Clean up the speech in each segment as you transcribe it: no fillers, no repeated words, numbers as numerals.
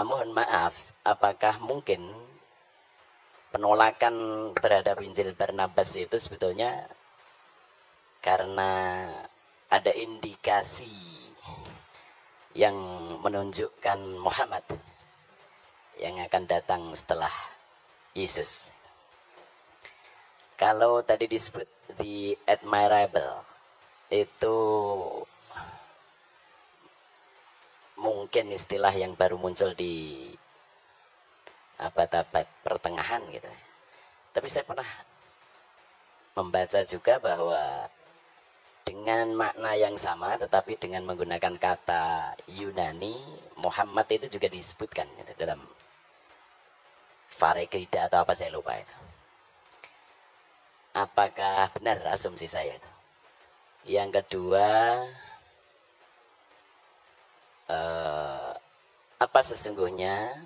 Mohon maaf, apakah mungkin penolakan terhadap Injil Barnabas itu sebetulnya karena ada indikasi yang menunjukkan Muhammad yang akan datang setelah Yesus. Kalau tadi disebut the admirable, itu mungkin istilah yang baru muncul di abad-abad pertengahan gitu. Tapi saya pernah membaca juga bahwa dengan makna yang sama tetapi dengan menggunakan kata Yunani, Muhammad itu juga disebutkan gitu, dalam Farekrida atau apa saya lupa itu. Apakah benar asumsi saya itu? Yang kedua, apa sesungguhnya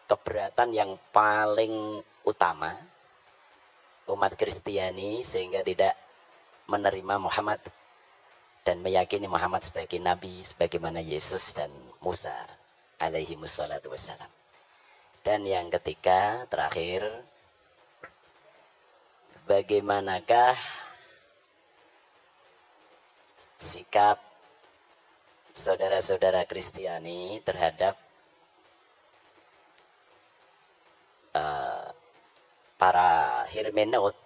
keberatan yang paling utama umat Kristiani sehingga tidak menerima Muhammad dan meyakini Muhammad sebagai nabi sebagaimana Yesus dan Musa alaihi wassalatu wassalam. Dan yang ketiga, terakhir, bagaimanakah sikap saudara-saudara Kristiani terhadap para hermeneut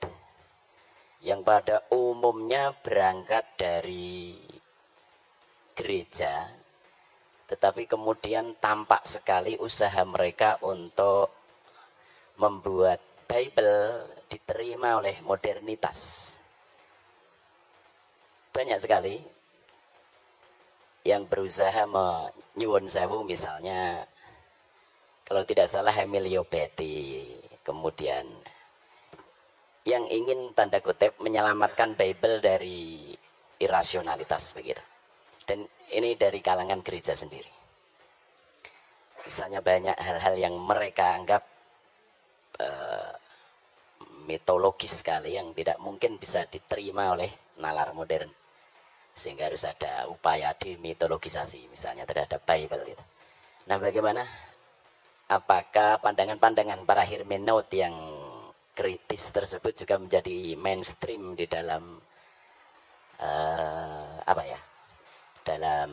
yang pada umumnya berangkat dari gereja, tetapi kemudian tampak sekali usaha mereka untuk membuat Bible diterima oleh modernitas. Banyak sekali yang berusaha menyuwun sewu, misalnya kalau tidak salah Emilio Betti, kemudian yang ingin tanda kutip menyelamatkan Bible dari irasionalitas begitu. Dan ini dari kalangan gereja sendiri. Misalnya banyak hal-hal yang mereka anggap mitologis sekali yang tidak mungkin bisa diterima oleh nalar modern. Sehingga harus ada upaya demitologisasi misalnya terhadap Bible itu. Nah, bagaimana? Apakah pandangan-pandangan para hermeneut yang kritis tersebut juga menjadi mainstream di dalam dalam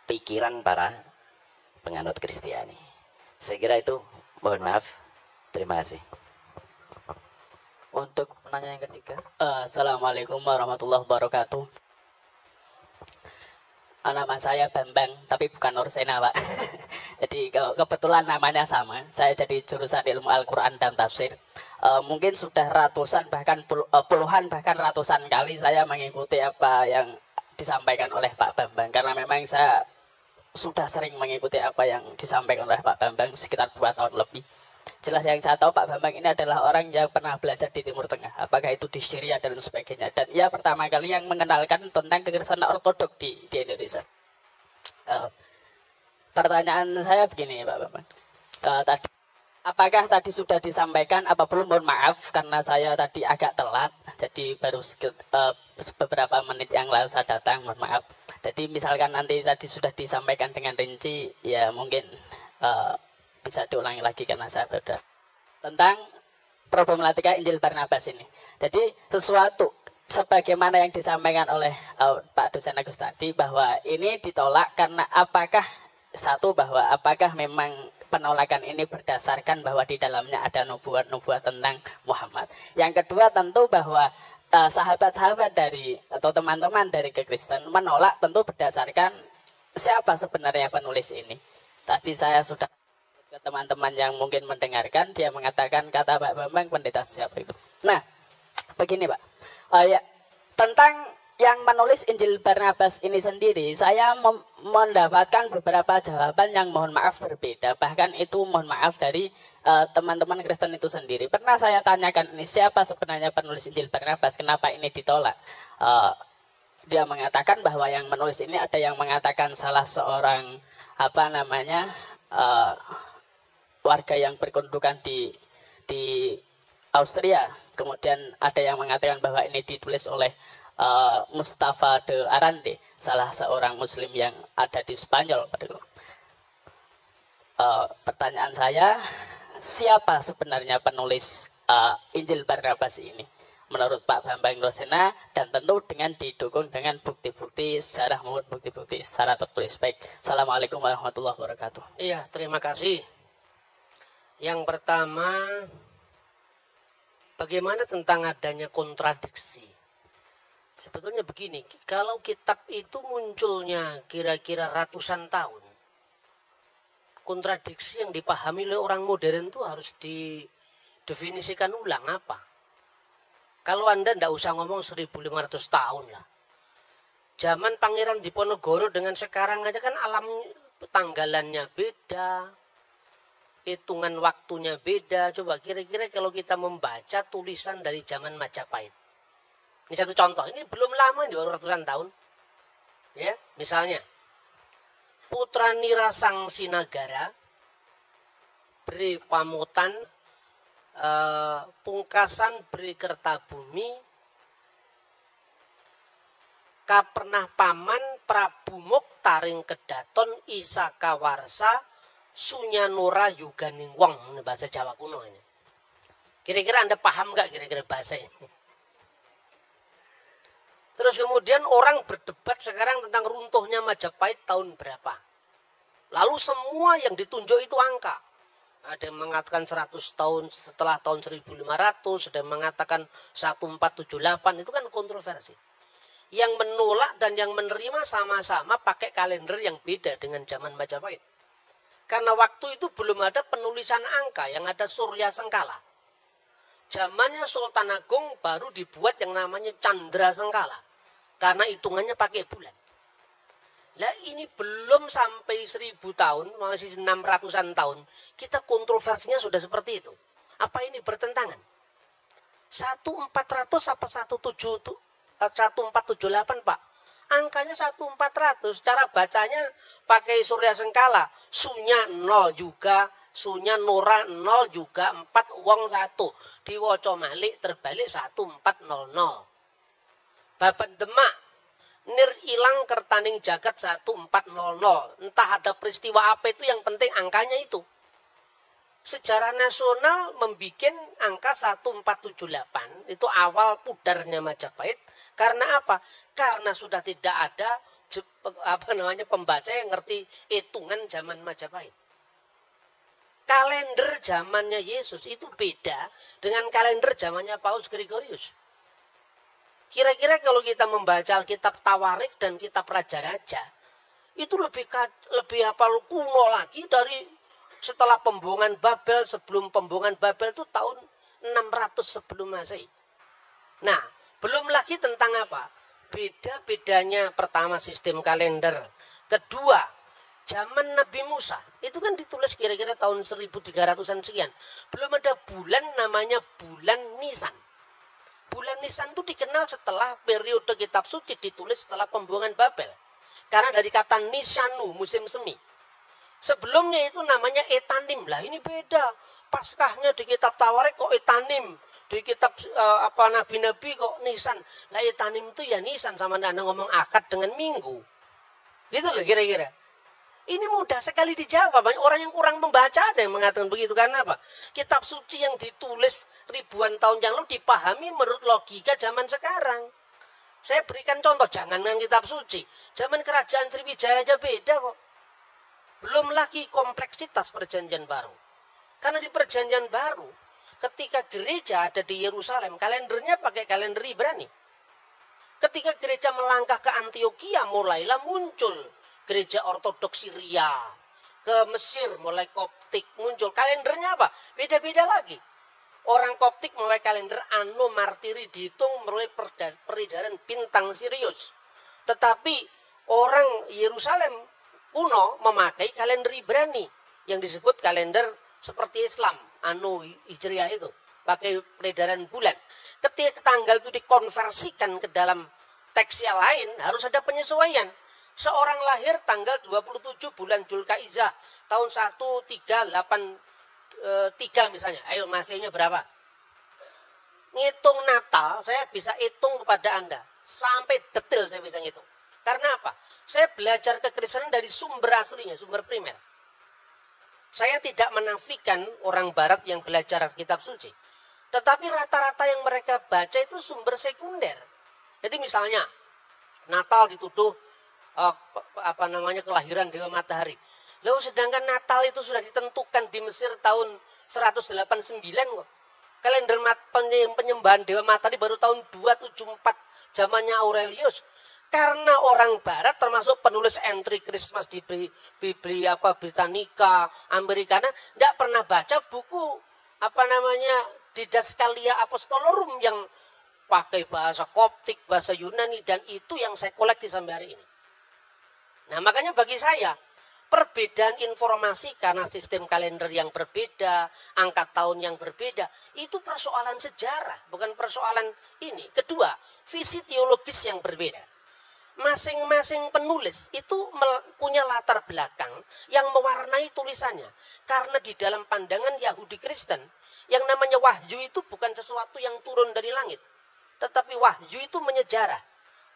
pikiran para penganut Kristiani? Saya kira itu. Mohon maaf. Terima kasih. Untuk penanya yang ketiga, Assalamualaikum warahmatullahi wabarakatuh. Nama saya Bambang, tapi bukan Nursena, Pak. Jadi kebetulan namanya sama. Saya jadi jurusan ilmu Al-Quran dan Tafsir. Mungkin sudah ratusan, bahkan puluhan, bahkan ratusan kali saya mengikuti apa yang disampaikan oleh Pak Bambang. Karena memang saya sudah sering mengikuti apa yang disampaikan oleh Pak Bambang sekitar 2 tahun lebih. Jelas yang saya tahu Pak Bambang ini adalah orang yang pernah belajar di Timur Tengah, apakah itu di Syria dan sebagainya. Dan ia pertama kali yang mengenalkan tentang kekristenan ortodok di Indonesia. Pertanyaan saya begini Pak Bambang, apakah tadi sudah disampaikan apa belum? Mohon maaf karena saya tadi agak telat, jadi baru beberapa menit yang lalu saya datang, mohon maaf. Jadi misalkan nanti tadi sudah disampaikan dengan rinci, ya mungkin bisa diulangi lagi karena saya baru tentang problematika Injil Barnabas ini. Jadi sesuatu sebagaimana yang disampaikan oleh Pak Dosen Agus tadi, bahwa ini ditolak karena apakah memang penolakan ini berdasarkan bahwa di dalamnya ada nubuat-nubuat tentang Muhammad. Yang kedua tentu bahwa sahabat-sahabat dari atau teman-teman dari kekristen menolak tentu berdasarkan siapa sebenarnya penulis ini. Tadi saya sudah ke teman-teman yang mungkin mendengarkan, dia mengatakan kata Pak Bambang pendeta siapa itu. Nah, begini Pak, tentang yang menulis Injil Barnabas ini sendiri, saya mendapatkan beberapa jawaban yang mohon maaf berbeda. Bahkan itu mohon maaf dari teman-teman Kristen itu sendiri. Pernah saya tanyakan ini siapa sebenarnya penulis Injil Barnabas, kenapa ini ditolak? Dia mengatakan bahwa yang menulis ini ada yang mengatakan salah seorang warga yang berkedudukan di Austria. Kemudian ada yang mengatakan bahwa ini ditulis oleh Mustafa de Arande. salah seorang muslim yang ada di Spanyol. Pertanyaan saya, siapa sebenarnya penulis Injil Barnabas ini menurut Pak Bambang Rosena, dan tentu dengan didukung dengan bukti-bukti sejarah maupun bukti-bukti secara tertulis. Baik, Assalamualaikum warahmatullahi wabarakatuh. Iya, terima kasih. Yang pertama, bagaimana tentang adanya kontradiksi? Sebetulnya begini, kalau kitab itu munculnya kira-kira ratusan tahun, kontradiksi yang dipahami oleh orang modern itu harus didefinisikan ulang apa. Kalau Anda tidak usah ngomong 1500 tahun lah. Zaman Pangeran Diponegoro dengan sekarang aja kan alam tanggalannya beda, hitungan waktunya beda. Coba kira-kira kalau kita membaca tulisan dari zaman Majapahit. Ini satu contoh, ini belum lama, ini baru ratusan tahun. Ya, misalnya Putra Nira Sang Sinagara, Bre Pamutan, Pungkasan Bre Kertabumi, Kapernah Paman Prabu Muktaring Kedaton Isaka Warsa Sunyanura Yuganing Wong. Ini bahasa Jawa kuno ini. Kira-kira Anda paham nggak kira-kira bahasa ini? Terus kemudian orang berdebat sekarang tentang runtuhnya Majapahit tahun berapa. Lalu semua yang ditunjuk itu angka. Ada yang mengatakan 100 tahun setelah tahun 1500, ada yang mengatakan 1478, itu kan kontroversi. Yang menolak dan yang menerima sama-sama pakai kalender yang beda dengan zaman Majapahit. Karena waktu itu belum ada penulisan angka, yang ada Surya Sengkala. Zamannya Sultan Agung baru dibuat yang namanya Candra Sengkala. Karena hitungannya pakai bulan. Lah ini belum sampai 1000 tahun, masih 600-an tahun, kita kontroversinya sudah seperti itu. Apa ini bertentangan? 1400 apa 1478, Pak? Angkanya 1400, cara bacanya pakai Surya Sengkala. Sunya 0 juga, Sunya Nora 0 juga, 4 wong 1. Diwaca malik terbalik 1400. Baban Demak, Nir ilang kertaning jagat 1400. Entah ada peristiwa apa itu, yang penting angkanya itu. Sejarah nasional membuat angka 1478 itu awal pudarnya Majapahit. Karena apa? Karena sudah tidak ada pembaca yang ngerti hitungan zaman Majapahit. Kalender zamannya Yesus itu beda dengan kalender zamannya Paus Gregorius. Kira-kira kalau kita membaca kitab Tawarik dan kitab Raja Raja, itu lebih kuno lagi dari setelah pembuangan Babel. Sebelum pembuangan Babel itu tahun 600 sebelum Masehi. Nah, belum lagi tentang apa? Beda-bedanya pertama sistem kalender. Kedua, zaman Nabi Musa. Itu kan ditulis kira-kira tahun 1300-an sekian. Belum ada bulan namanya bulan Nisan. Bulan Nisan itu dikenal setelah periode kitab suci ditulis setelah pembuangan Babel. Karena dari kata Nisanu, musim semi. Sebelumnya itu namanya Etanim. Lah ini beda. Paskahnya di kitab Tawarik kok Etanim. Di kitab Nabi-Nabi kok Nisan. Lah Etanim itu ya Nisan, sama Anda ngomong akad dengan minggu. Gitu loh kira-kira. Ini mudah sekali dijawab. Banyak orang yang kurang membaca ada yang mengatakan begitu. Karena apa? Kitab suci yang ditulis ribuan tahun yang lalu dipahami menurut logika zaman sekarang. Saya berikan contoh, jangan dengan kitab suci. Zaman kerajaan Sriwijaya aja beda kok. Belum lagi kompleksitas perjanjian baru. Karena di perjanjian baru, ketika gereja ada di Yerusalem, kalendernya pakai kalender Ibrani. Ketika gereja melangkah ke Antioquia, mulailah muncul gereja ortodoks Syria. Ke Mesir mulai Koptik muncul. Kalendernya apa? Beda-beda lagi. Orang Koptik mulai kalender Anno Martiri dihitung melalui peredaran bintang Sirius. Tetapi orang Yerusalem kuno memakai kalender Ibrani yang disebut kalender seperti Islam, Anno Hijriah itu, pakai peredaran bulan. Ketika tanggal itu dikonversikan ke dalam teks yang lain, harus ada penyesuaian. Seorang lahir tanggal 27 bulan Julkaizah tahun 1383 misalnya. Ayo masihnya berapa? Ngitung Natal saya bisa hitung kepada Anda. Sampai detail saya bisa ngitung. Karena apa? Saya belajar kekristenan dari sumber aslinya, sumber primer. Saya tidak menafikan orang barat yang belajar kitab suci. Tetapi rata-rata yang mereka baca itu sumber sekunder. Jadi misalnya Natal dituduh kelahiran Dewa Matahari. Lalu sedangkan Natal itu sudah ditentukan di Mesir tahun 189 kok. Kalender penyembahan Dewa Matahari baru tahun 274 zamannya Aurelius. Karena orang barat termasuk penulis entry Christmas di Britannica, Americana, tidak pernah baca buku Didaskalia Apostolorum yang pakai bahasa Koptik, bahasa Yunani, dan itu yang saya koleksi sampai hari ini. Nah, makanya bagi saya perbedaan informasi karena sistem kalender yang berbeda, angka tahun yang berbeda, itu persoalan sejarah, bukan persoalan ini. Kedua, visi teologis yang berbeda. Masing-masing penulis itu punya latar belakang yang mewarnai tulisannya. Karena di dalam pandangan Yahudi Kristen, yang namanya wahyu itu bukan sesuatu yang turun dari langit. Tetapi wahyu itu menyejarah.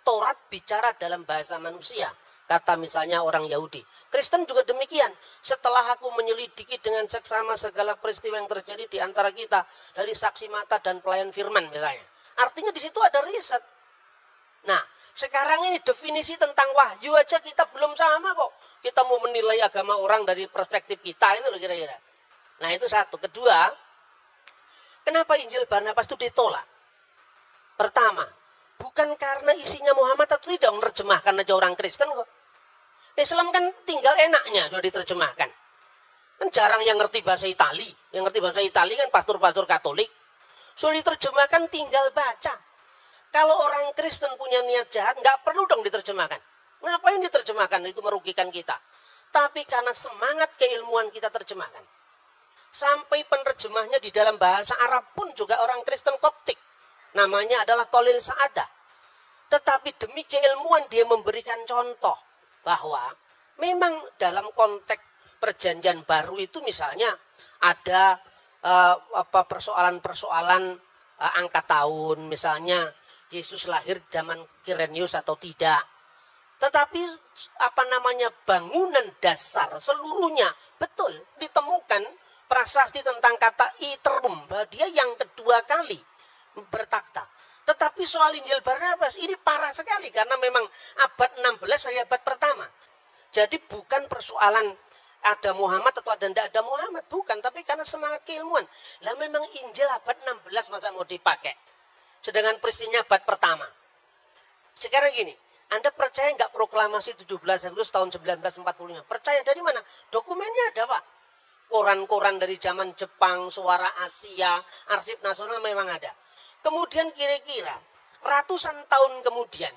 Taurat bicara dalam bahasa manusia. Kata misalnya orang Yahudi. Kristen juga demikian. Setelah aku menyelidiki dengan seksama segala peristiwa yang terjadi di antara kita. Dari saksi mata dan pelayan firman misalnya. Artinya di situ ada riset. Nah, sekarang ini definisi tentang wahyu aja kita belum sama kok. Kita mau menilai agama orang dari perspektif kita, itu loh kira-kira. Nah, itu satu. Kedua, kenapa Injil Barnabas itu ditolak? Pertama, bukan karena isinya Muhammad atau tidak menerjemahkan aja orang Kristen kok. Islam kan tinggal enaknya sudah diterjemahkan. Kan jarang yang ngerti bahasa Itali. Yang ngerti bahasa Itali kan pastor-pastor Katolik. Sudah diterjemahkan tinggal baca. Kalau orang Kristen punya niat jahat, nggak perlu dong diterjemahkan. Ngapain diterjemahkan? Itu merugikan kita. Tapi karena semangat keilmuan kita terjemahkan. Sampai penerjemahnya di dalam bahasa Arab pun juga orang Kristen Koptik. Namanya adalah Khalil Sa'adah. Tetapi demi keilmuan dia memberikan contoh. Bahwa memang dalam konteks perjanjian baru itu misalnya ada persoalan-persoalan angka tahun. Misalnya Yesus lahir zaman Kirenius atau tidak. Tetapi bangunan dasar seluruhnya betul ditemukan prasasti tentang kata iterum. Bahwa dia yang kedua kali bertakhta. Tetapi soal Injil Barnabas ini parah sekali karena memang abad 16 dari abad pertama. Jadi bukan persoalan ada Muhammad atau ada tidak ada Muhammad. Bukan, tapi karena semangat keilmuan. Lah memang Injil abad 16 masa mau dipakai. Sedangkan peristiwanya abad pertama. Sekarang gini, Anda percaya nggak proklamasi 17 Agustus tahun 1945? Percaya dari mana? Dokumennya ada, Pak. Koran-koran dari zaman Jepang, Suara Asia, Arsip Nasional memang ada. Kemudian kira-kira ratusan tahun kemudian,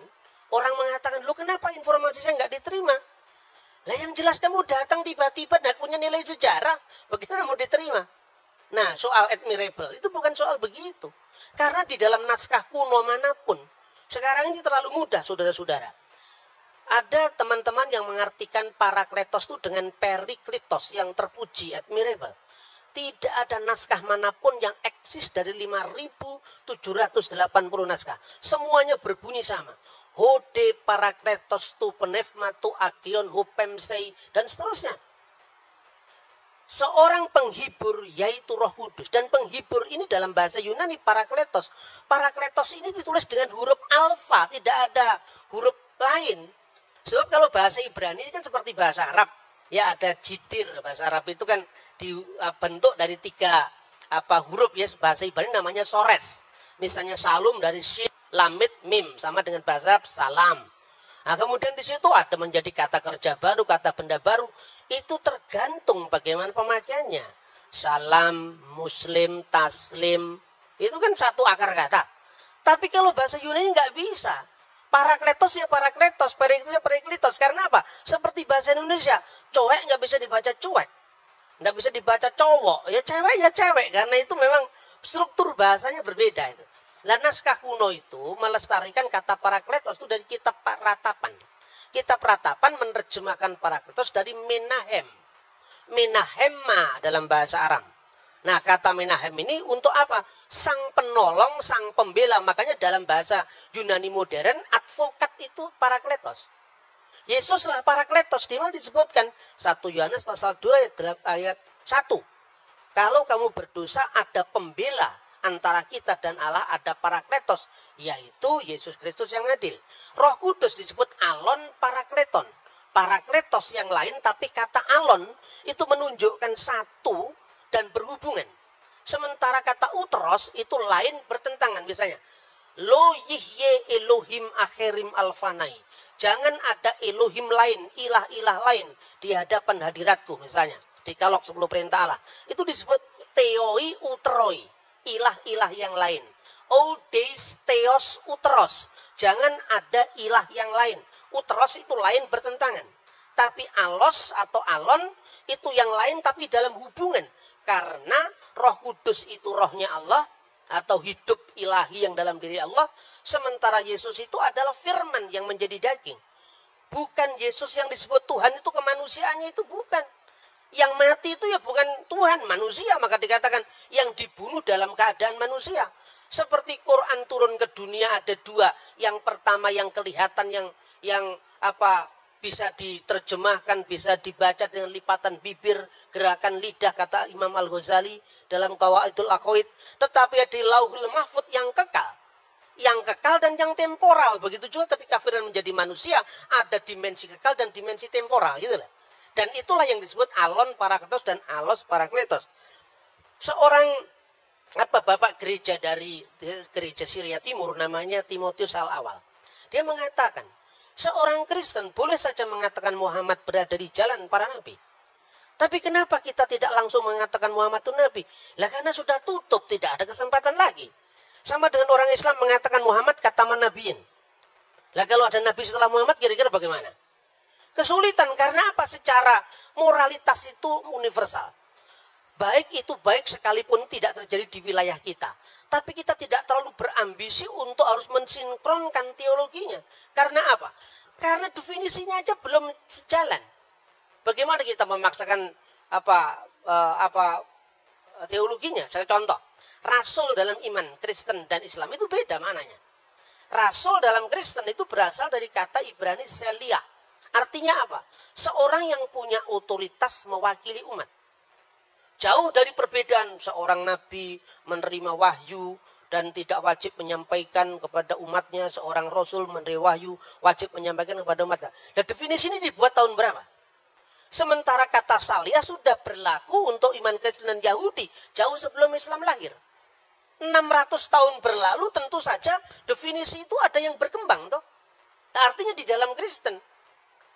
orang mengatakan, loh kenapa informasi saya nggak diterima? Lah yang jelas kamu datang tiba-tiba dan punya nilai sejarah, bagaimana mau diterima? Nah, soal admirable, itu bukan soal begitu. Karena di dalam naskah kuno manapun, sekarang ini terlalu mudah, saudara-saudara. Ada teman-teman yang mengartikan Parakletos itu dengan Periklitos yang terpuji, admirable. Tidak ada naskah manapun yang eksis dari 5.780 naskah. Semuanya berbunyi sama. Hode Parakletos tu penefma tu agion hupemsei, dan seterusnya. Seorang penghibur yaitu Roh Kudus. Dan penghibur ini dalam bahasa Yunani Parakletos. Parakletos ini ditulis dengan huruf alfa, tidak ada huruf lain. Sebab kalau bahasa Ibrani ini kan seperti bahasa Arab. Ya ada jitir, bahasa Arab itu kan dibentuk dari 3 huruf ya. Bahasa Ibrani namanya sores. Misalnya salum dari shin, lamit, mim. Sama dengan bahasa salam. Nah, kemudian di situ ada menjadi kata kerja baru, kata benda baru. Itu tergantung bagaimana pemakaiannya. Salam, muslim, taslim. Itu kan satu akar kata. Tapi kalau bahasa Yunani nggak bisa. Parakletos ya parakletos, periklitos ya periklitos. Karena apa? Seperti bahasa Indonesia. Cowek nggak bisa dibaca cuek. Nggak bisa dibaca cowok. Ya cewek. Karena itu memang struktur bahasanya berbeda itu. Nah, naskah kuno itu melestarikan kata parakletos itu dari kitab Ratapan. Kitab Ratapan menerjemahkan Parakletos dari Menahem. Menahemma dalam bahasa Aram. Nah, kata Menahem ini untuk apa? Sang penolong, sang pembela. Makanya dalam bahasa Yunani modern, advokat itu Parakletos. Yesuslah Parakletos. Di mana disebutkan 1 Yohanes pasal 2 ayat 1. Kalau kamu berdosa ada pembela antara kita dan Allah, ada Parakletos, yaitu Yesus Kristus yang adil. Roh Kudus disebut Alon Parakleton. Parakletos yang lain, tapi kata Alon itu menunjukkan satu dan berhubungan. Sementara kata Utros itu lain bertentangan. Misalnya, Lo yihye Elohim akhirim alfanai. Jangan ada Elohim lain, ilah-ilah lain di hadapan hadiratku. Misalnya, di Kalok 10 perintah Allah. Itu disebut Theoi Utroi. Ilah-ilah yang lain. Odeis Theos Utros. Jangan ada ilah yang lain. Utros itu lain bertentangan. Tapi Alos atau Alon itu yang lain tapi dalam hubungan. Karena Roh Kudus itu rohnya Allah atau hidup ilahi yang dalam diri Allah. Sementara Yesus itu adalah firman yang menjadi daging. Bukan Yesus yang disebut Tuhan itu kemanusiaannya itu bukan. Yang mati itu ya bukan Tuhan, manusia. Maka dikatakan yang dibunuh dalam keadaan manusia. Seperti Quran turun ke dunia ada dua. Yang pertama yang kelihatan yang bisa diterjemahkan, bisa dibaca dengan lipatan bibir, gerakan lidah, kata Imam Al-Ghazali dalam Qawaidul Aqaid. Tetapi ada Lauhul Mahfud yang kekal. Yang kekal dan yang temporal. Begitu juga ketika firman menjadi manusia, ada dimensi kekal dan dimensi temporal. Gitu lah. Dan itulah yang disebut Alon Parakletos dan Alos Parakletos. Seorang bapak gereja dari gereja Syria Timur, namanya Timotius Al-Awal. Dia mengatakan, seorang Kristen boleh saja mengatakan Muhammad berada di jalan para nabi. Tapi kenapa kita tidak langsung mengatakan Muhammad itu nabi? Lah karena sudah tutup, tidak ada kesempatan lagi. Sama dengan orang Islam mengatakan Muhammad kataman nabiin. Lah kalau ada nabi setelah Muhammad kira-kira bagaimana? Kesulitan karena apa? Secara moralitas itu universal. Baik itu baik sekalipun tidak terjadi di wilayah kita. Tapi kita tidak terlalu berambisi untuk harus mensinkronkan teologinya. Karena apa? Karena definisinya aja belum sejalan. Bagaimana kita memaksakan teologinya? Saya contoh. Rasul dalam iman Kristen dan Islam itu beda maknanya. Rasul dalam Kristen itu berasal dari kata Ibrani Selia. Artinya apa? Seorang yang punya otoritas mewakili umat. Jauh dari perbedaan seorang nabi menerima wahyu dan tidak wajib menyampaikan kepada umatnya. Seorang rasul menerima wahyu wajib menyampaikan kepada umatnya. Dan definisi ini dibuat tahun berapa? Sementara kata Salia sudah berlaku untuk iman Kristen dan Yahudi jauh sebelum Islam lahir. 600 tahun berlalu tentu saja definisi itu ada yang berkembang toh. Nah, artinya di dalam Kristen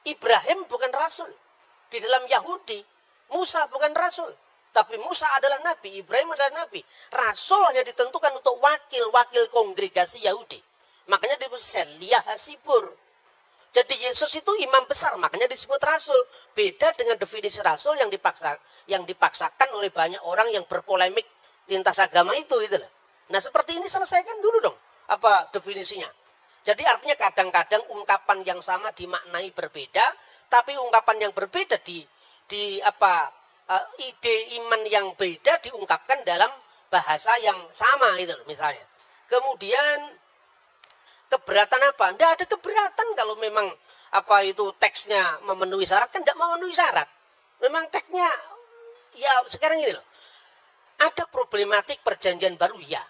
Ibrahim bukan rasul. Di dalam Yahudi Musa bukan rasul. Tapi Musa adalah nabi, Ibrahim adalah nabi. Rasul hanya ditentukan untuk wakil-wakil kongregasi Yahudi. Makanya disebut Selia Hasibur. Jadi Yesus itu imam besar, makanya disebut rasul. Beda dengan definisi rasul yang dipaksakan oleh banyak orang yang berpolemik lintas agama itu gitu loh. Nah, seperti ini selesaikan dulu dong apa definisinya. Jadi artinya kadang-kadang ungkapan yang sama dimaknai berbeda, tapi ungkapan yang berbeda ide iman yang beda diungkapkan dalam bahasa yang sama itu misalnya. Kemudian keberatan apa? Tidak ada keberatan kalau memang teksnya memenuhi syarat, kan tidak memenuhi syarat. Memang teksnya ya sekarang ini loh. Ada problematik perjanjian baru ya.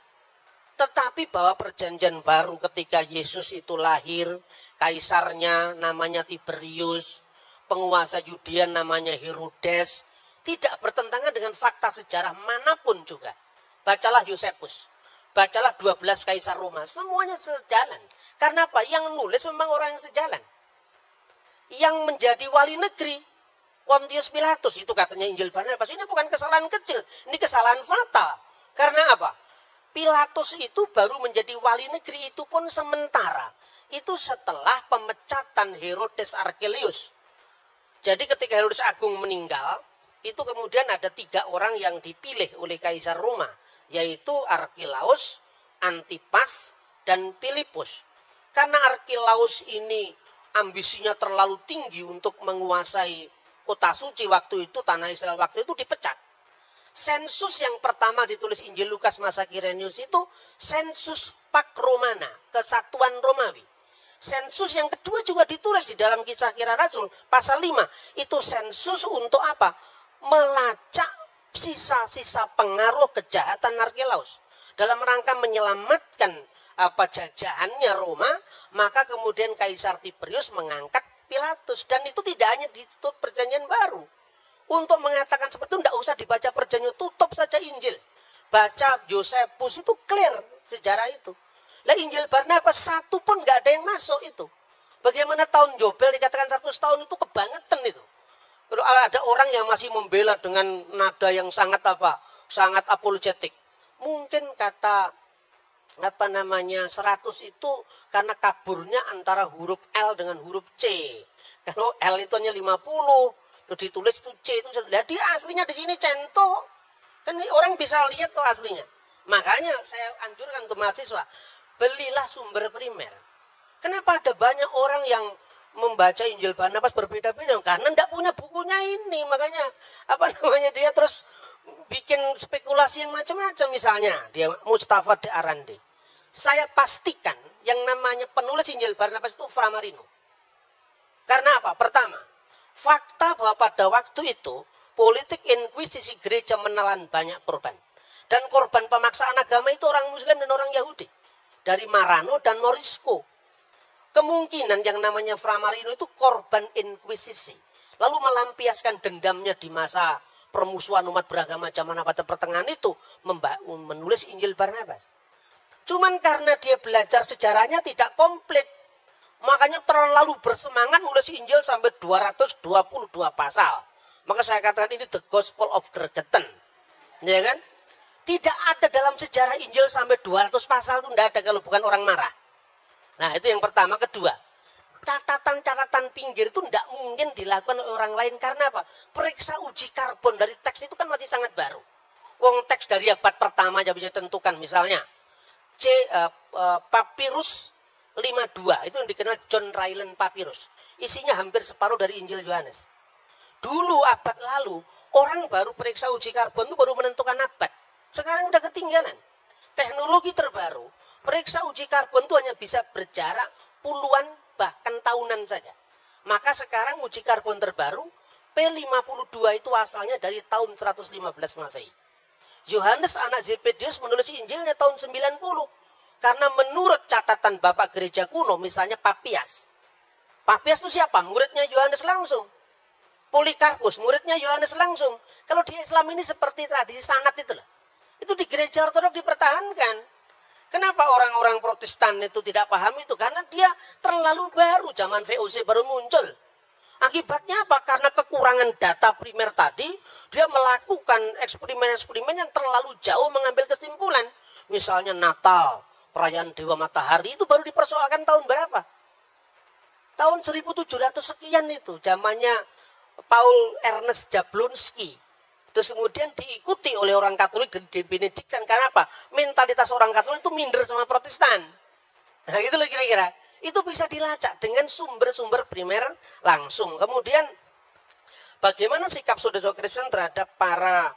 Tetapi bahwa perjanjian baru ketika Yesus itu lahir, kaisarnya namanya Tiberius, penguasa Yudea namanya Herodes, tidak bertentangan dengan fakta sejarah manapun juga. Bacalah Yosefus, bacalah 12 kaisar Roma, semuanya sejalan. Karena apa? Yang nulis memang orang yang sejalan. Yang menjadi wali negeri, Pontius Pilatus, itu katanya Injil Barnabas, ini bukan kesalahan kecil, ini kesalahan fatal. Karena apa? Pilatus itu baru menjadi wali negeri, itu pun sementara. Itu setelah pemecatan Herodes Archelaus. Jadi ketika Herodes Agung meninggal, itu kemudian ada 3 orang yang dipilih oleh Kaisar Roma, yaitu Archelaus, Antipas, dan Filipus. Karena Archelaus ini ambisinya terlalu tinggi untuk menguasai kota suci waktu itu, tanah Israel waktu itu, dipecat. Sensus yang pertama ditulis Injil Lukas masa Kirenius itu sensus Pak Romana, kesatuan Romawi. Sensus yang kedua juga ditulis di dalam Kisah Kira Rasul pasal 5. Itu sensus untuk apa? Melacak sisa-sisa pengaruh kejahatan Arkelaus. Dalam rangka menyelamatkan jajahannya Roma, maka kemudian Kaisar Tiberius mengangkat Pilatus. Dan itu tidak hanya di Perjanjian Baru. Untuk mengatakan seperti itu, tidak usah dibaca Perjanjian, tutup saja Injil. Baca Yosefus, itu clear sejarah itu. Lah Injil Barnabas satu pun nggak ada yang masuk itu. Bagaimana tahun Yobel dikatakan 100 tahun itu kebangetan itu. Kalau ada orang yang masih membela dengan nada yang sangat sangat apologetik. Mungkin kata 100 itu karena kaburnya antara huruf L dengan huruf C. Kalau L itu hanya 50, terus ditulis itu C itu. Jadi aslinya di sini cento. Kan orang bisa lihat tuh aslinya. Makanya saya anjurkan untuk mahasiswa, belilah sumber primer. Kenapa ada banyak orang yang membaca Injil Barnabas berbeda-beda? Karena tidak punya bukunya ini. Makanya dia terus bikin spekulasi yang macam-macam. Misalnya dia Mustafa de Arande. Saya pastikan yang namanya penulis Injil Barnabas itu Framarino. Karena apa? Pertama, fakta bahwa pada waktu itu politik inkuisisi gereja menelan banyak korban. Dan korban pemaksaan agama itu orang Muslim dan orang Yahudi. Dari Marano dan Morisco. Kemungkinan yang namanya Framarino itu korban inkuisisi. Lalu melampiaskan dendamnya di masa permusuhan umat beragama zaman abad pertengahan itu. Menulis Injil Barnabas. Cuman karena dia belajar sejarahnya tidak komplit. Makanya terlalu bersemangat nulis Injil sampai 222 pasal. Maka saya katakan ini the Gospel of Gregetan. Ya kan? Tidak ada dalam sejarah Injil sampai 200 pasal itu tidak ada kalau bukan orang marah. Nah itu yang pertama. Kedua, catatan-catatan pinggir itu tidak mungkin dilakukan oleh orang lain. Karena apa? Periksa uji karbon dari teks itu kan masih sangat baru. Wong teks dari abad pertama aja bisa tentukan. Misalnya Papyrus 52 itu yang dikenal John Ryland Papyrus. Isinya hampir separuh dari Injil Yohanes. Dulu abad lalu orang baru periksa uji karbon itu baru menentukan abad. Sekarang udah ketinggalan. Teknologi terbaru, periksa uji karbon itu hanya bisa berjarak puluhan bahkan tahunan saja. Maka sekarang uji karbon terbaru, P52 itu asalnya dari tahun 115 Masehi. Yohanes anak Zebedius menulis Injilnya tahun 90. Karena menurut catatan Bapak Gereja kuno, misalnya Papias. Papias itu siapa? Muridnya Yohanes langsung. Polikarpus, muridnya Yohanes langsung. Kalau di Islam ini seperti tradisi sanad itu lah. Itu di gereja ortodok dipertahankan. Kenapa orang-orang Protestan itu tidak paham itu? Karena dia terlalu baru, zaman VOC baru muncul. Akibatnya apa? Karena kekurangan data primer tadi, dia melakukan eksperimen-eksperimen yang terlalu jauh mengambil kesimpulan. Misalnya Natal, perayaan Dewa Matahari itu baru dipersoalkan tahun berapa? Tahun 1700 sekian itu, zamannya Paul Ernest Jablonski. Terus kemudian diikuti oleh orang Katolik dan dibenedikkan. Karena apa? Mentalitas orang Katolik itu minder sama Protestan. Nah gitu loh kira-kira. Itu bisa dilacak dengan sumber-sumber primer langsung. Kemudian bagaimana sikap saudara Kristen terhadap para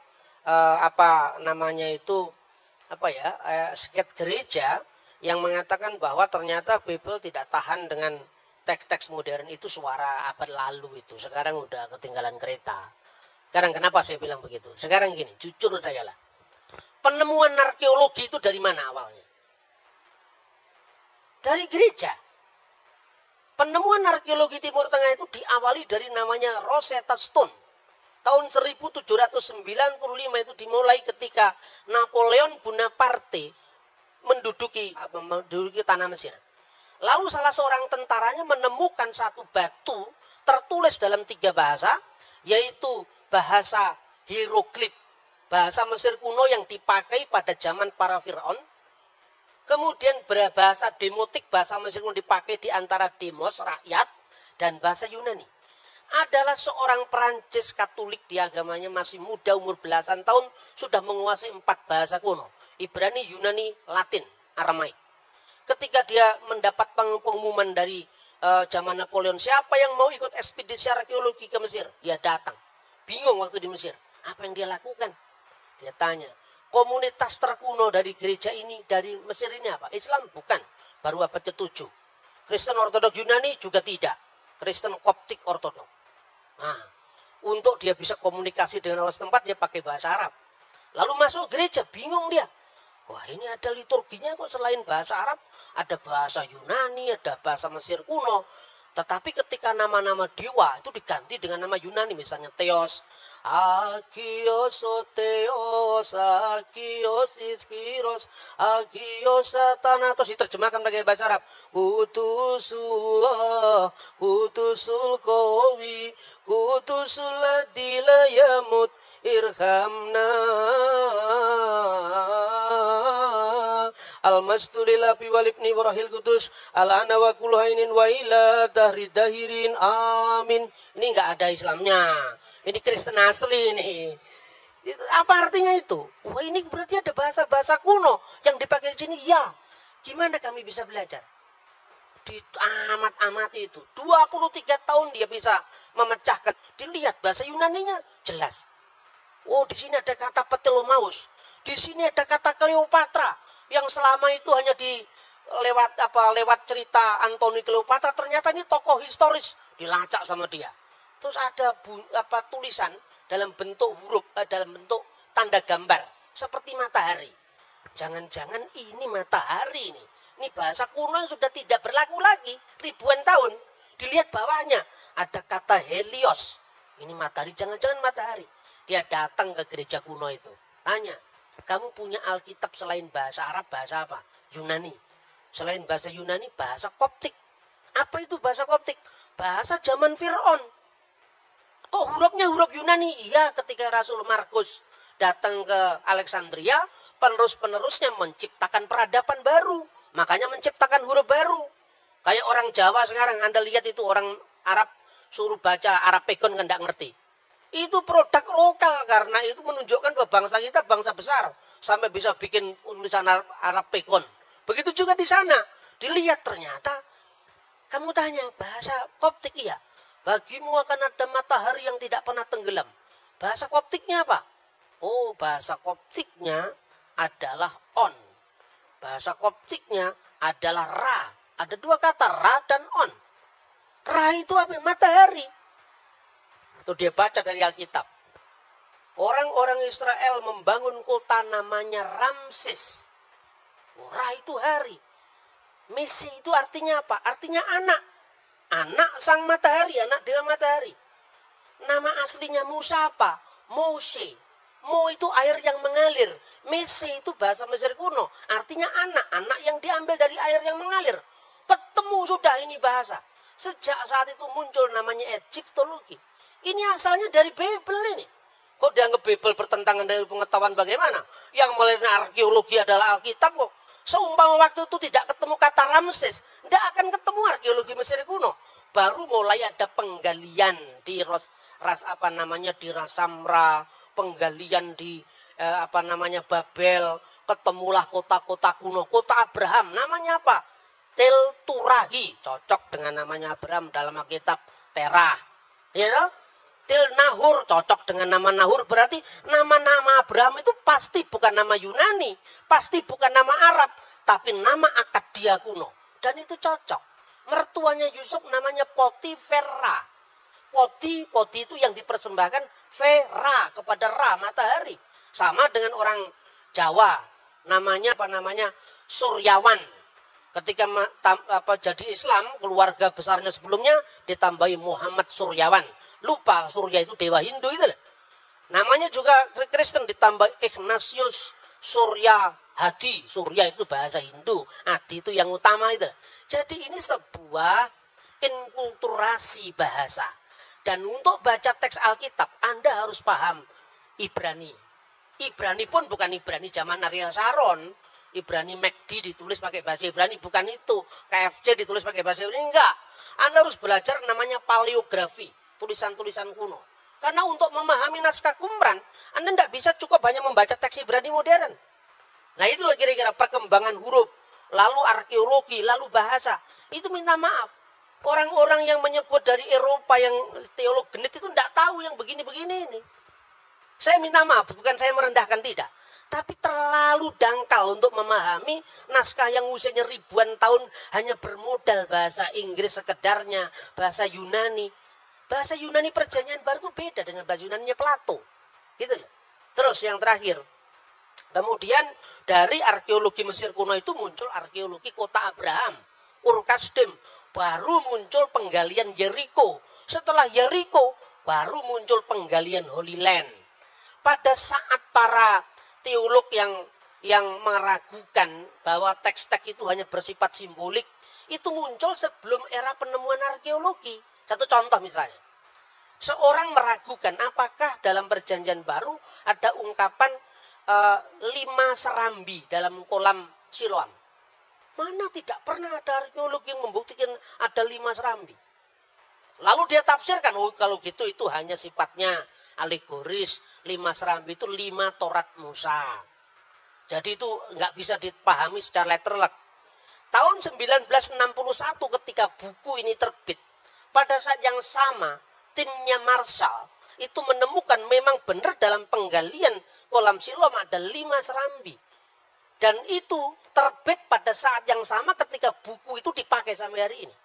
seket gereja yang mengatakan bahwa ternyata Bible tidak tahan dengan teks-teks modern itu suara abad lalu itu. Sekarang udah ketinggalan kereta. Sekarang kenapa saya bilang begitu? Sekarang gini, jujur saja lah. Penemuan arkeologi itu dari mana awalnya? Dari gereja. Penemuan arkeologi Timur Tengah itu diawali dari namanya Rosetta Stone. Tahun 1795 itu dimulai ketika Napoleon Bonaparte menduduki tanah Mesir. Lalu salah seorang tentaranya menemukan satu batu tertulis dalam 3 bahasa, yaitu bahasa hieroglif, bahasa Mesir kuno yang dipakai pada zaman para Fir'aun. Kemudian bahasa demotik, bahasa Mesir kuno dipakai di antara demos, rakyat, dan bahasa Yunani. Adalah seorang Perancis Katolik, di agamanya masih muda, umur belasan tahun, sudah menguasai 4 bahasa kuno. Ibrani, Yunani, Latin, Aramaik. Ketika dia mendapat pengumuman dari zaman Napoleon, siapa yang mau ikut ekspedisi arkeologi ke Mesir? Dia datang. Bingung waktu di Mesir. Apa yang dia lakukan? Dia tanya, komunitas terkuno dari gereja ini, dari Mesir ini apa? Islam? Bukan. Baru abad ke-7. Kristen Ortodok Yunani juga tidak. Kristen Koptik Ortodok. Nah, untuk dia bisa komunikasi dengan orang setempat, dia pakai bahasa Arab. Lalu masuk gereja, bingung dia. Wah, ini ada liturginya kok selain bahasa Arab, ada bahasa Yunani, ada bahasa Mesir kuno. Tetapi ketika nama-nama dewa itu diganti dengan nama Yunani, misalnya Theos, Agios, Theos, Agios, Iskiros, Agios, Satana, terus diterjemahkan pakai bahasa Arab. Kudusullah, Kudusul Qawi, Kudusul Adilayamut, Irhamna. Al-Masdulillah fi walibni warahil kudus Al-ana wa kulhainin wa ila dahri dahirin amin. Ini enggak ada Islamnya. Ini Kristen asli ini. Apa artinya itu? Wah, ini berarti ada bahasa-bahasa kuno yang dipakai di sini. Ya, gimana kami bisa belajar? Di amat-amat itu 23 tahun dia bisa memecahkan. Dilihat bahasa Yunaninya jelas. Oh, di sini ada kata Ptolomaus. Di sini ada kata Cleopatra. Yang selama itu hanya lewat cerita Antoni Cleopatra, ternyata ini tokoh historis, dilacak sama dia. Terus ada tulisan dalam bentuk huruf, dalam bentuk tanda gambar seperti matahari. Jangan-jangan ini matahari ini. Ini bahasa kuno yang sudah tidak berlaku lagi ribuan tahun. Dilihat bawahnya ada kata Helios. Ini matahari, jangan-jangan matahari. Dia datang ke gereja kuno itu, tanya, kamu punya Alkitab selain bahasa Arab, bahasa apa? Yunani. Selain bahasa Yunani, bahasa Koptik. Apa itu bahasa Koptik? Bahasa zaman Fir'aun. Kok hurufnya huruf Yunani? Iya, ketika Rasul Markus datang ke Alexandria, penerus-penerusnya menciptakan peradaban baru. Makanya menciptakan huruf baru. Kayak orang Jawa sekarang, Anda lihat itu orang Arab, suruh baca Arab Pegon kan tidak ngerti. Itu produk lokal karena itu menunjukkan bahwa bangsa kita bangsa besar sampai bisa bikin tulisan Arab Pegon. Begitu juga di sana. Dilihat ternyata kamu tanya bahasa Koptik ya. Bagimu akan ada matahari yang tidak pernah tenggelam. Bahasa Koptiknya apa? Oh, bahasa Koptiknya adalah on. Bahasa Koptiknya adalah ra. Ada dua kata, ra dan on. Ra itu apa? Matahari. Itu dia baca dari Alkitab. Orang-orang Israel membangun kota namanya Ramses. Ra itu hari. Mesi itu artinya apa? Artinya anak. Anak sang matahari, anak dewa matahari. Nama aslinya Musa apa? Moshe. Mo itu air yang mengalir. Mesi itu bahasa Mesir kuno. Artinya anak. Anak yang diambil dari air yang mengalir. Ketemu sudah ini bahasa. Sejak saat itu muncul namanya Egyptologi. Ini asalnya dari Bible ini. Kok dianggap Bible bertentangan dengan pengetahuan bagaimana? Yang mulai arkeologi adalah Alkitab kok. Seumpama waktu itu tidak ketemu kata Ramses, tidak akan ketemu arkeologi Mesir kuno. Baru mulai ada penggalian di di Rasamra, penggalian di Babel, ketemulah kota-kota kuno, kota Abraham. Namanya apa? Tel Turahi, cocok dengan namanya Abraham dalam Alkitab Terah. Ya toh? Til Nahur, cocok dengan nama Nahur, berarti nama-nama Abraham itu pasti bukan nama Yunani, pasti bukan nama Arab, tapi nama Akadia kuno. Dan itu cocok. Mertuanya Yusuf namanya Potifera. Poti itu yang dipersembahkan Vera kepada Ra, matahari. Sama dengan orang Jawa, namanya Suryawan. Ketika jadi Islam, keluarga besarnya sebelumnya ditambahi Muhammad Suryawan. Lupa Surya itu dewa Hindu itu. Namanya juga Kristen ditambah Ignatius Surya Hadi. Surya itu bahasa Hindu, Hadi itu yang utama itu. Jadi ini sebuah inkulturasi bahasa. Dan untuk baca teks Alkitab Anda harus paham Ibrani. Ibrani pun bukan Ibrani zaman Ariel Sharon. Ibrani McD ditulis pakai bahasa Ibrani, bukan itu. KFC ditulis pakai bahasa Ibrani, enggak. Anda harus belajar namanya paleografi. Tulisan-tulisan kuno. Karena untuk memahami naskah Qumran, Anda tidak bisa cukup hanya membaca teks Ibrani modern. Nah itulah kira-kira perkembangan huruf, lalu arkeologi, lalu bahasa. Itu minta maaf. Orang-orang yang menyebut dari Eropa yang teolog genit itu tidak tahu yang begini-begini ini. Saya minta maaf, bukan saya merendahkan, tidak. tapi terlalu dangkal untuk memahami naskah yang usianya ribuan tahun hanya bermodal bahasa Inggris sekedarnya, bahasa Yunani. Bahasa Yunani Perjanjian Baru itu beda dengan bahasa Yunaninya Plato. Gitu loh. Terus yang terakhir, kemudian dari arkeologi Mesir kuno itu muncul arkeologi kota Abraham, Ur-Kasdim, baru muncul penggalian Yeriko. Setelah Yeriko, baru muncul penggalian Holy Land. Pada saat para teolog yang meragukan bahwa teks-teks itu hanya bersifat simbolik, itu muncul sebelum era penemuan arkeologi. Satu contoh misalnya, seorang meragukan apakah dalam Perjanjian Baru ada ungkapan 5 serambi dalam kolam Siloam. Mana tidak pernah ada arkeolog yang membuktikan ada 5 serambi. Lalu dia tafsirkan, oh kalau gitu itu hanya sifatnya alegoris. 5 serambi itu 5 Torat Musa. Jadi itu nggak bisa dipahami secara literal. Tahun 1961 ketika buku ini terbit, pada saat yang sama timnya Marshall itu menemukan memang benar dalam penggalian kolam Siloam ada 5 serambi. Dan itu terbit pada saat yang sama ketika buku itu dipakai sampai hari ini.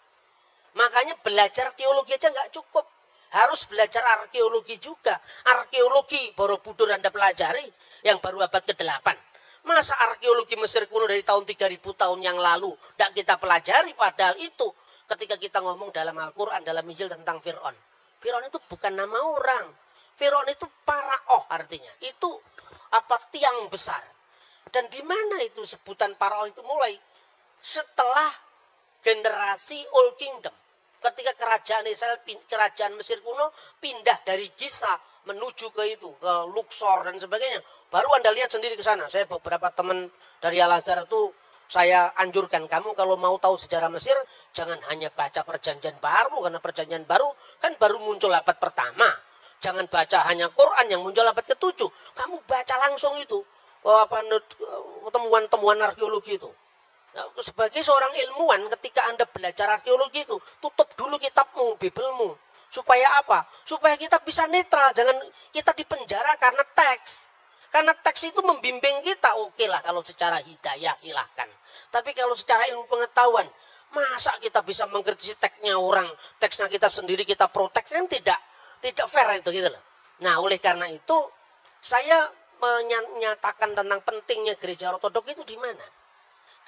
Makanya belajar teologi aja nggak cukup. Harus belajar arkeologi juga. Arkeologi Borobudur Anda pelajari yang baru abad ke-8. Masa arkeologi Mesir kuno dari tahun 3000 tahun yang lalu tidak kita pelajari, padahal itu ketika kita ngomong dalam Al-Quran, dalam Injil tentang Fir'aun. Fir'aun itu bukan nama orang. Fir'aun itu paraoh artinya. Itu tiang besar. Dan di mana itu sebutan paraoh itu mulai? Setelah generasi Old Kingdom. Ketika kerajaan Israel, kerajaan Mesir kuno pindah dari Giza menuju ke Luxor dan sebagainya. Baru Anda lihat sendiri ke sana. Saya beberapa teman dari Al-Azhar itu saya anjurkan, kamu kalau mau tahu sejarah Mesir, jangan hanya baca Perjanjian Baru, karena Perjanjian Baru kan baru muncul abad pertama. Jangan baca hanya Quran yang muncul abad ke-7. Kamu baca langsung itu, temuan-temuan arkeologi itu. Nah, sebagai seorang ilmuwan, ketika Anda belajar arkeologi itu, tutup dulu kitabmu, Bibelmu. Supaya apa? Supaya kita bisa netral, jangan kita dipenjara karena teks. Karena teks itu membimbing kita, oke lah kalau secara hidayah silahkan. Tapi kalau secara ilmu pengetahuan, masa kita bisa mengkritisi teksnya orang, teksnya kita sendiri kita protek, kan tidak fair itu gitu loh. Nah, oleh karena itu, saya menyatakan tentang pentingnya gereja ortodok itu di mana?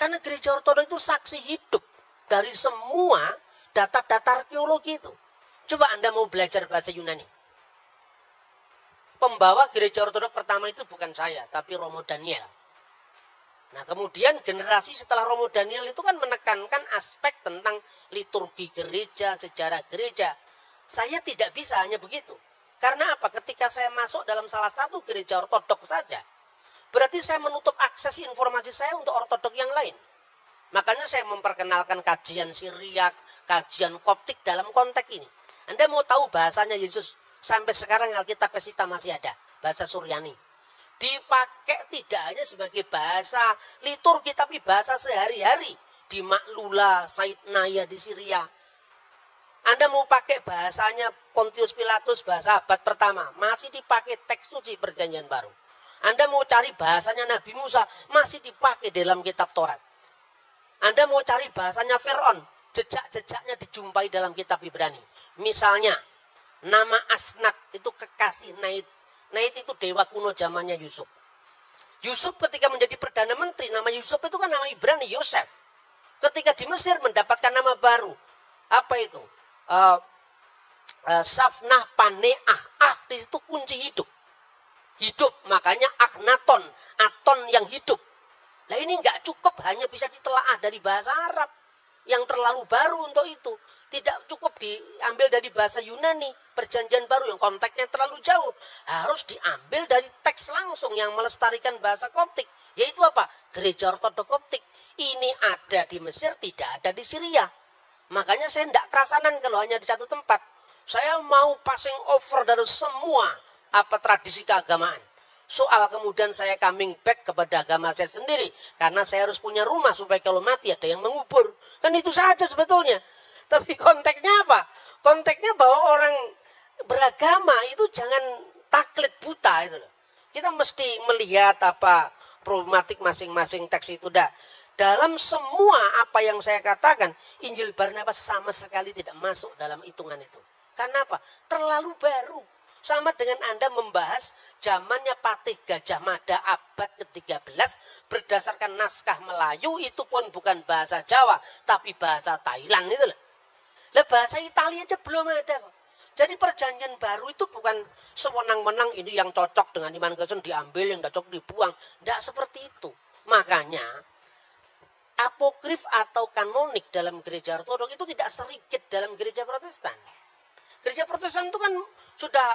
Karena gereja ortodok itu saksi hidup dari semua data-data arkeologi itu. Coba Anda mau belajar bahasa Yunani. Pembawa gereja ortodok pertama itu bukan saya, tapi Romo Daniel. Nah, kemudian generasi setelah Romo Daniel itu kan menekankan aspek tentang liturgi gereja, sejarah gereja. Saya tidak bisa hanya begitu. Karena apa? Ketika saya masuk dalam salah satu gereja ortodok saja, berarti saya menutup akses informasi saya untuk ortodok yang lain. Makanya saya memperkenalkan kajian Syriak, kajian Koptik dalam konteks ini. Anda mau tahu bahasanya Yesus? Sampai sekarang Alkitab Pesita masih ada. Bahasa Suryani. Dipakai tidak hanya sebagai bahasa liturgi, tapi bahasa sehari-hari. Di Maklula, Said Naya di Syria. Anda mau pakai bahasanya Pontius Pilatus, bahasa abad pertama. Masih dipakai teks suci Perjanjian Baru. Anda mau cari bahasanya Nabi Musa, masih dipakai dalam kitab Taurat. Anda mau cari bahasanya Fir'aun, jejak-jejaknya dijumpai dalam kitab Ibrani. Misalnya, nama Asnat itu kekasih Nait. Nait itu dewa kuno zamannya Yusuf. Yusuf ketika menjadi Perdana Menteri, nama Yusuf itu kan nama Ibrani, Yosef. Ketika di Mesir mendapatkan nama baru. Apa itu? Safnah Paneah. Di situ kunci hidup. Hidup, makanya Akhenaton, Aton yang hidup. Nah ini nggak cukup hanya bisa ditelaah dari bahasa Arab yang terlalu baru untuk itu. Tidak cukup diambil dari bahasa Yunani, Perjanjian Baru yang konteksnya terlalu jauh. Harus diambil dari teks langsung yang melestarikan bahasa Koptik. Yaitu apa? Gereja Ortodok Koptik. Ini ada di Mesir, tidak ada di Syria. Makanya saya tidak kerasanan kalau hanya di satu tempat. Saya mau passing over dari semua tradisi keagamaan. Soal kemudian saya coming back kepada agama saya sendiri. Karena saya harus punya rumah supaya kalau mati ada yang mengubur. Kan itu saja sebetulnya. Tapi konteksnya apa? Konteksnya bahwa orang beragama itu jangan taklid buta itu loh. Kita mesti melihat apa problematik masing-masing teks itu. Dalam semua apa yang saya katakan, Injil Barnabas sama sekali tidak masuk dalam hitungan itu. Karena apa? Terlalu baru. Sama dengan Anda membahas zamannya Patih Gajah Mada abad ke-13 berdasarkan naskah Melayu, itu pun bukan bahasa Jawa, tapi bahasa Thailand itu loh. Lah bahasa Italia aja belum ada kok. Jadi perjanjian baru itu bukan sewenang-wenang ini yang cocok dengan iman Kristen diambil, yang cocok dibuang. Tidak seperti itu. Makanya apokrif atau kanonik dalam gereja ortodoks itu tidak sedikit dalam gereja Protestan. Gereja Protestan itu kan sudah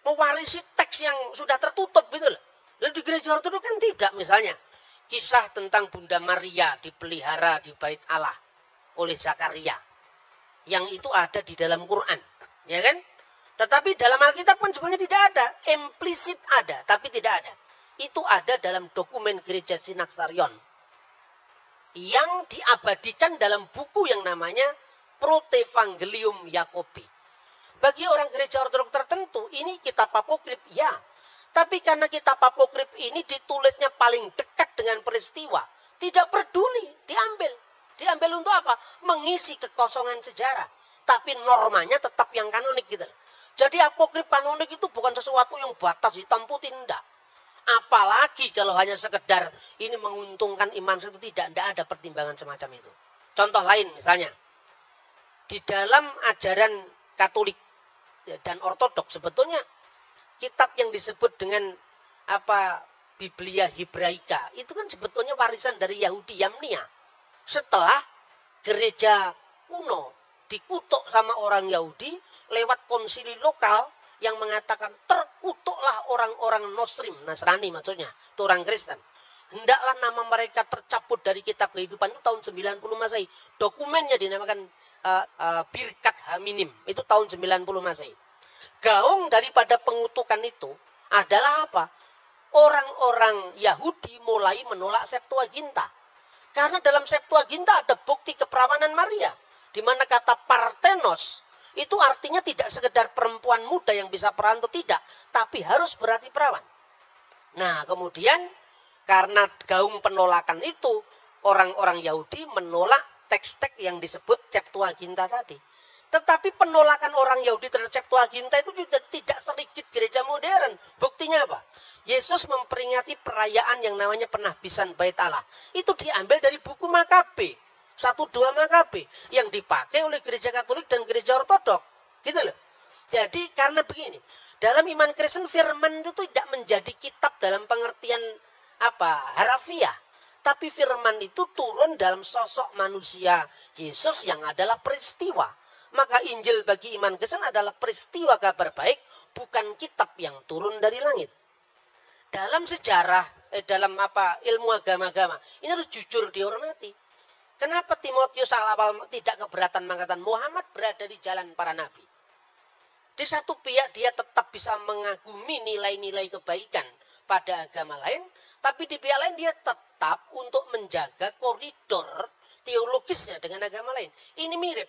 mewarisi teks yang sudah tertutup gitu loh. Lalu di gereja ortodoks kan tidak, misalnya kisah tentang Bunda Maria dipelihara di bait Allah oleh Zakaria. Yang itu ada di dalam Quran, ya kan? Tetapi dalam Alkitab pun sebenarnya tidak ada, implisit ada, tapi tidak ada. Itu ada dalam dokumen gereja Synaxarion yang diabadikan dalam buku yang namanya Protevangelium Yakobi. Bagi orang gereja ortodoks tertentu, ini kitab apokrif, ya. Tapi karena kitab apokrif ini ditulisnya paling dekat dengan peristiwa, tidak peduli, diambil. Diambil untuk apa? Mengisi kekosongan sejarah. Tapi normanya tetap yang kanonik gitu. Jadi apokrif kanonik itu bukan sesuatu yang batas hitam putih, enggak. Apalagi kalau hanya sekedar ini menguntungkan iman itu, tidak ada pertimbangan semacam itu. Contoh lain misalnya, di dalam ajaran Katolik dan Ortodoks sebetulnya kitab yang disebut dengan apa Biblia Hebraika itu kan sebetulnya warisan dari Yahudi Yamnia. Setelah gereja kuno dikutuk sama orang Yahudi lewat konsili lokal yang mengatakan terkutuklah orang-orang Nasrani maksudnya, itu orang Kristen. Hendaklah nama mereka tercabut dari kitab kehidupan, itu tahun 90 Masehi. Dokumennya dinamakan Birkat Haminim, itu tahun 90 Masehi. Gaung daripada pengutukan itu adalah apa? Orang-orang Yahudi mulai menolak Septuaginta. Karena dalam Septuaginta ada bukti keperawanan Maria. Di mana kata Parthenos itu artinya tidak sekedar perempuan muda yang bisa perawan atau tidak, tapi harus berarti perawan. Nah kemudian karena gaung penolakan itu, orang-orang Yahudi menolak teks-teks yang disebut Septuaginta tadi. Tetapi penolakan orang Yahudi terhadap Septuaginta itu juga tidak sedikit gereja modern. Buktinya apa? Yesus memperingati perayaan yang namanya penahbisan Bait Allah. Itu diambil dari buku Makabe. 1-2 Makabe. Yang dipakai oleh gereja Katolik dan gereja Ortodoks. Gitu loh. Jadi karena begini. Dalam iman Kristen firman itu tidak menjadi kitab dalam pengertian harafiah. Tapi firman itu turun dalam sosok manusia Yesus yang adalah peristiwa. Maka Injil bagi iman Kristen adalah peristiwa kabar baik, bukan kitab yang turun dari langit. Dalam sejarah, dalam ilmu agama-agama, ini harus jujur dihormati. Kenapa Timotius awal tidak keberatan mengatakan Muhammad berada di jalan para nabi? Di satu pihak dia tetap bisa mengagumi nilai-nilai kebaikan pada agama lain, tapi di pihak lain dia tetap untuk menjaga koridor teologisnya dengan agama lain. Ini mirip.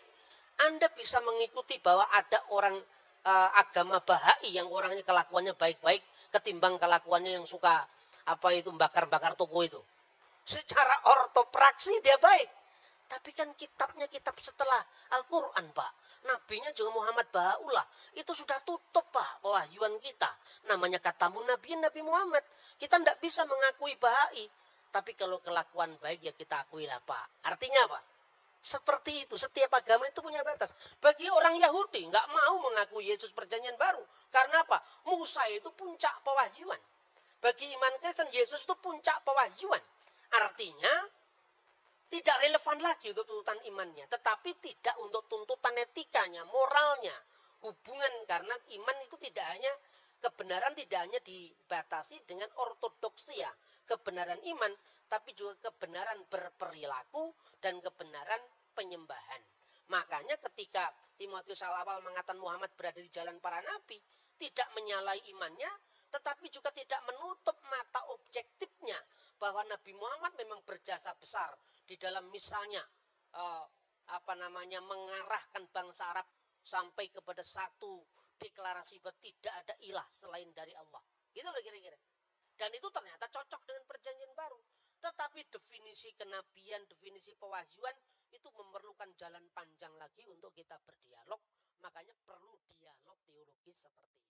Anda bisa mengikuti bahwa ada orang agama Bahai yang orangnya kelakuannya baik-baik ketimbang kelakuannya yang suka bakar-bakar toko itu. Secara ortopraksi dia baik. Tapi kan kitabnya kitab setelah Al-Quran, Pak. Nabinya juga Muhammad Baha'ullah. Itu sudah tutup, Pak, pewahyuan kita. Namanya katamu Nabi Muhammad. Kita tidak bisa mengakui Bahai. Tapi kalau kelakuan baik ya kita akuilah, Pak. Artinya apa? Seperti itu. Setiap agama itu punya batas. Bagi orang Yahudi nggak mau mengakui Yesus perjanjian baru. Karena apa? Musa itu puncak pewahyuan. Bagi iman Kristen, Yesus itu puncak pewahyuan. Artinya tidak relevan lagi untuk tuntutan imannya. Tetapi tidak untuk tuntutan etikanya, moralnya. Hubungan karena iman itu tidak hanya, kebenaran tidak hanya dibatasi dengan ortodoksia. Kebenaran iman, tapi juga kebenaran berperilaku dan kebenaran penyembahan. Makanya ketika Timotius awal mengatakan Muhammad berada di jalan para nabi, tidak menyalahi imannya, tetapi juga tidak menutup mata objektifnya bahwa Nabi Muhammad memang berjasa besar di dalam misalnya mengarahkan bangsa Arab sampai kepada satu deklarasi bahwa tidak ada ilah selain dari Allah. Gitu loh kira-kira. Dan itu ternyata cocok dengan perjanjian baru. Tetapi definisi kenabian, definisi pewahyuan itu memerlukan jalan panjang lagi untuk kita berdialog. Makanya perlu dialog teologis seperti